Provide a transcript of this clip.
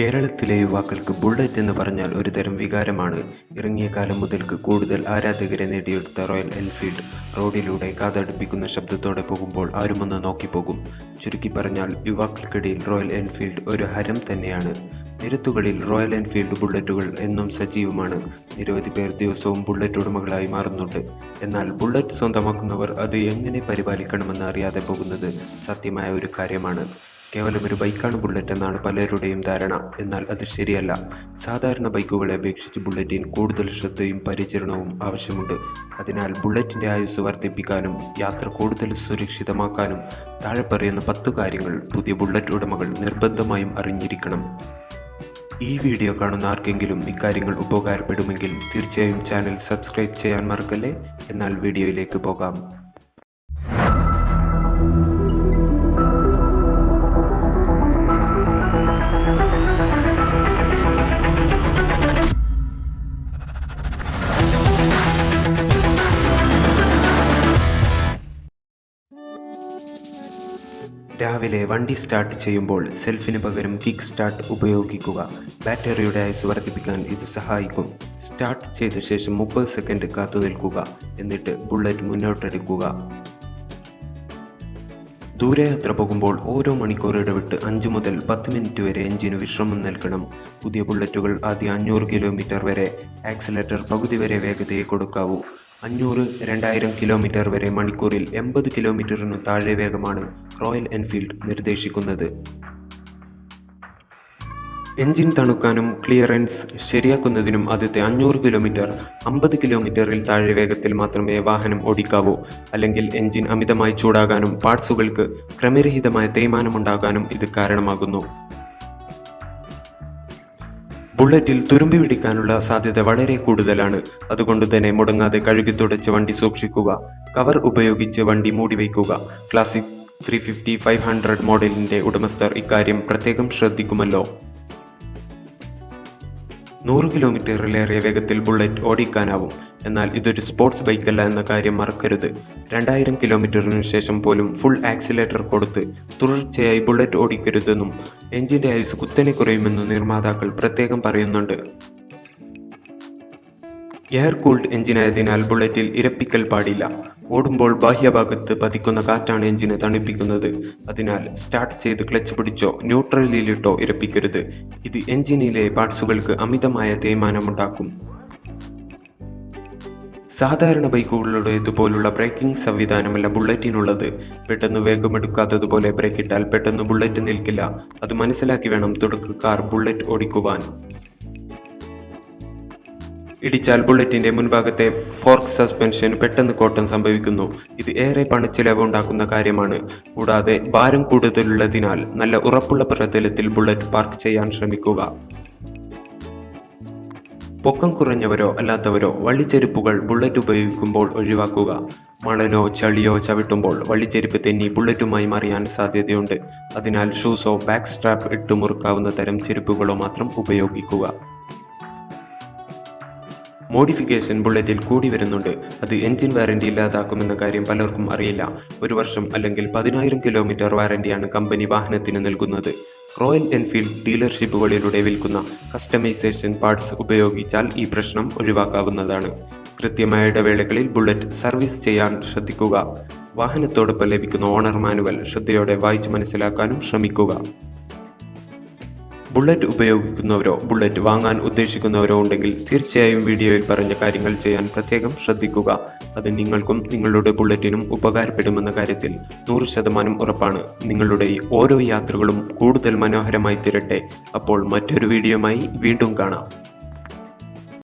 കേരളത്തിലെ യുവാക്കൾക്ക് ബുള്ളറ്റ് എന്ന് പറഞ്ഞാൽ ഒരുതരം വികാരമാണ്. ഇറങ്ങിയ കാലം മുതൽക്ക് കൂടുതൽ ആരാധകരെ നേടിയെടുത്ത റോയൽ എൻഫീൽഡ് റോഡിലൂടെ കാതടുപ്പിക്കുന്ന ശബ്ദത്തോടെ പോകുമ്പോൾ ആരുമൊന്ന് നോക്കിപ്പോകും. ചുരുക്കി പറഞ്ഞാൽ യുവാക്കൾക്കിടയിൽ റോയൽ എൻഫീൽഡ് ഒരു ഹരം തന്നെയാണ്. നിരത്തുകളിൽ റോയൽ എൻഫീൽഡ് ബുള്ളറ്റുകൾ എന്നും സജീവമാണ്. നിരവധി പേർ ദിവസവും ബുള്ളറ്റ് ഉടമകളായി മാറുന്നുണ്ട്. എന്നാൽ ബുള്ളറ്റ് സ്വന്തമാക്കുന്നവർ അത് എങ്ങനെ പരിപാലിക്കണമെന്ന് അറിയാതെ പോകുന്നത് സത്യമായ ഒരു കാര്യമാണ്. കേവലം ഒരു ബൈക്കാണ് ബുള്ളറ്റ് എന്നാണ് പലരുടെയും ധാരണ. എന്നാൽ അത് ശരിയല്ല. സാധാരണ ബൈക്കുകളെ അപേക്ഷിച്ച് ബുള്ളറ്റിന് കൂടുതൽ ശ്രദ്ധയും പരിചരണവും ആവശ്യമുണ്ട്. അതിനാൽ ബുള്ളറ്റിന്റെ ആയുസ് വർദ്ധിപ്പിക്കാനും യാത്ര കൂടുതൽ സുരക്ഷിതമാക്കാനും താഴെ പറയുന്ന 10 കാര്യങ്ങൾ പുതിയ ബുള്ളറ്റ് ഉടമകൾ നിർബന്ധമായും അറിഞ്ഞിരിക്കണം. ഈ വീഡിയോ കാണുന്ന ആർക്കെങ്കിലും ഇക്കാര്യങ്ങൾ ഉപകാരപ്പെടുമെങ്കിൽ തീർച്ചയായും ചാനൽ സബ്സ്ക്രൈബ് ചെയ്യാൻ മറക്കല്ലേ. എന്നാൽ വീഡിയോയിലേക്ക് പോകാം. രാവിലെ വണ്ടി സ്റ്റാർട്ട് ചെയ്യുമ്പോൾ സെൽഫിന് പകരം കിക്ക് സ്റ്റാർട്ട് ഉപയോഗിക്കുക. ബാറ്ററിയുടെ ആയുസ് വർദ്ധിപ്പിക്കാൻ ഇത് സഹായിക്കും. സ്റ്റാർട്ട് ചെയ്ത ശേഷം 30 സെക്കൻഡ് കാത്തു നിൽക്കുക. എന്നിട്ട് ബുള്ളറ്റ് മുന്നോട്ടെടുക്കുക. ദൂരയാത്ര പോകുമ്പോൾ ഓരോ മണിക്കൂർ ഇടവിട്ട് 5 മുതൽ 10 മിനിറ്റ് വരെ എഞ്ചിന് വിശ്രമം നൽകണം. പുതിയ ബുള്ളറ്റുകൾ ആദ്യം 500 കിലോമീറ്റർ വരെ, ആക്സിലേറ്റർ പകുതി വരെ വേഗതയെ കൊടുക്കാവൂ. 500-2000 കിലോമീറ്റർ വരെ മണിക്കൂറിൽ 80 കിലോമീറ്ററിനു താഴെ വേഗമാണ് റോയൽ എൻഫീൽഡ് നിർദ്ദേശിക്കുന്നത്. എഞ്ചിൻ തണുക്കാനും ക്ലിയറൻസ് ശരിയാക്കുന്നതിനും ആദ്യത്തെ 500 കിലോമീറ്റർ 50 കിലോമീറ്ററിൽ താഴെ വേഗത്തിൽ മാത്രമേ വാഹനം ഓടിക്കാവൂ. അല്ലെങ്കിൽ എഞ്ചിൻ അമിതമായി ചൂടാകാനും പാർട്സുകൾക്ക് ക്രമരഹിതമായ തേയ്മാനമുണ്ടാകാനും ഇത് കാരണമാകുന്നു. ബുള്ളറ്റിൽ തുരുമ്പി പിടിക്കാനുള്ള സാധ്യത വളരെ കൂടുതലാണ്. അതുകൊണ്ട് തന്നെ മുടങ്ങാതെ കഴുകി തുടച്ച് വണ്ടി സൂക്ഷിക്കുക. കവർ ഉപയോഗിച്ച് വണ്ടി മൂടിവയ്ക്കുക. ക്ലാസിക് 350-500 മോഡലിന്റെ ഉടമസ്ഥർ ഇക്കാര്യം പ്രത്യേകം ശ്രദ്ധിക്കുമല്ലോ. 100 കിലോമീറ്ററിലേറെ വേഗത്തിൽ ബുള്ളറ്റ് ഓടിക്കാനാവും. എന്നാൽ ഇതൊരു സ്പോർട്സ് ബൈക്കല്ല എന്ന കാര്യം മറക്കരുത്. 2000 കിലോമീറ്ററിനു ശേഷം പോലും ഫുൾ ആക്സിലേറ്റർ കൊടുത്ത് തുടർച്ചയായി ബുള്ളറ്റ് ഓടിക്കരുതെന്നും എഞ്ചിന്റെ ആയുസ് കുത്തനെ കുറയുമെന്നും നിർമ്മാതാക്കൾ പ്രത്യേകം പറയുന്നുണ്ട്. എയർ കൂൾഡ് എഞ്ചിനായതിനാൽ ബുള്ളറ്റിൽ ഇരപ്പിക്കൽ പാടില്ല. ഓടുമ്പോൾ ബാഹ്യഭാഗത്ത് പതിക്കുന്ന കാറ്റാണ് എഞ്ചിനെ തണുപ്പിക്കുന്നത്. അതിനാൽ സ്റ്റാർട്ട് ചെയ്ത് ക്ലച്ച് പിടിച്ചോ ന്യൂട്രലിലിട്ടോ ഇരപ്പിക്കരുത്. ഇത് എഞ്ചിനിലെ പാർട്സുകൾക്ക് അമിതമായ തേയ്മാനമുണ്ടാക്കും. സാധാരണ ബൈക്കുകളുടേതുപോലുള്ള ബ്രേക്കിംഗ് സംവിധാനമല്ല ബുള്ളറ്റിനുള്ളത്. പെട്ടെന്ന് വേഗമെടുക്കാത്തതുപോലെ ബ്രേക്കിട്ടാൽ പെട്ടെന്ന് ബുള്ളറ്റ് നിൽക്കില്ല. അത് മനസ്സിലാക്കി വേണം തുടക്കക്കാർ ബുള്ളറ്റ് ഓടിക്കുവാൻ. ഇടിച്ചാൽ ബുള്ളറ്റിന്റെ മുൻഭാഗത്തെ ഫോർക്ക് സസ്പെൻഷൻ പെട്ടെന്ന് കോട്ടം സംഭവിക്കുന്നു. ഇത് ഏറെ പണച്ചിലവ് ഉണ്ടാക്കുന്ന കാര്യമാണ്. കൂടാതെ ഭാരം കൂടുതലുള്ളതിനാൽ നല്ല ഉറപ്പുള്ള പ്രതലത്തിൽ ബുള്ളറ്റ് പാർക്ക് ചെയ്യാൻ ശ്രമിക്കുക. പൊക്കം കുറഞ്ഞവരോ അല്ലാത്തവരോ വള്ളിച്ചെരുപ്പുകൾ ബുള്ളറ്റ് ഉപയോഗിക്കുമ്പോൾ ഒഴിവാക്കുക. മണലോ ചളിയോ ചവിട്ടുമ്പോൾ വള്ളിച്ചെരുപ്പ് തെന്നി ബുള്ളറ്റുമായി മറിയാൻ സാധ്യതയുണ്ട്. അതിനാൽ ഷൂസോ ബാക്ക് സ്ട്രാപ്പ് ഇട്ട് മുറുക്കാവുന്ന തരം ചെരുപ്പുകളോ മാത്രം ഉപയോഗിക്കുക. മോഡിഫിക്കേഷൻ ബുള്ളറ്റിൽ കൂടി വരുന്നുണ്ട്. അത് എഞ്ചിൻ വാറന്റി ഇല്ലാതാക്കുമെന്ന കാര്യം പലർക്കും അറിയില്ല. 1 വർഷം അല്ലെങ്കിൽ 10,000 കിലോമീറ്റർ വാറന്റിയാണ് കമ്പനി വാഹനത്തിന് നൽകുന്നത്. റോയൽ എൻഫീൽഡ് ഡീലർഷിപ്പുകളിലൂടെ വിൽക്കുന്ന കസ്റ്റമൈസേഷൻ പാർട്സ് ഉപയോഗിച്ചാൽ ഈ പ്രശ്നം ഒഴിവാക്കാവുന്നതാണ്. കൃത്യമായ ഇടവേളകളിൽ ബുള്ളറ്റ് സർവീസ് ചെയ്യാൻ ശ്രദ്ധിക്കുക. വാഹനത്തോടൊപ്പം ലഭിക്കുന്ന ഓണർ മാനുവൽ ശ്രദ്ധയോടെ വായിച്ച് മനസ്സിലാക്കാനും ശ്രമിക്കുക. ബുള്ളറ്റ് ഉപയോഗിക്കുന്നവരോ ബുള്ളറ്റ് വാങ്ങാൻ ഉദ്ദേശിക്കുന്നവരോ ഉണ്ടെങ്കിൽ തീർച്ചയായും വീഡിയോയിൽ പറഞ്ഞ കാര്യങ്ങൾ ചെയ്യാൻ പ്രത്യേകം ശ്രദ്ധിക്കുക. അത് നിങ്ങൾക്കും നിങ്ങളുടെ ബുള്ളറ്റിനും ഉപകാരപ്പെടുമെന്ന കാര്യത്തിൽ 100% ഉറപ്പാണ്. നിങ്ങളുടെ ഓരോ യാത്രകളും കൂടുതൽ മനോഹരമായി തീരട്ടെ. അപ്പോൾ മറ്റൊരു വീഡിയോയുമായി വീണ്ടും കാണാം.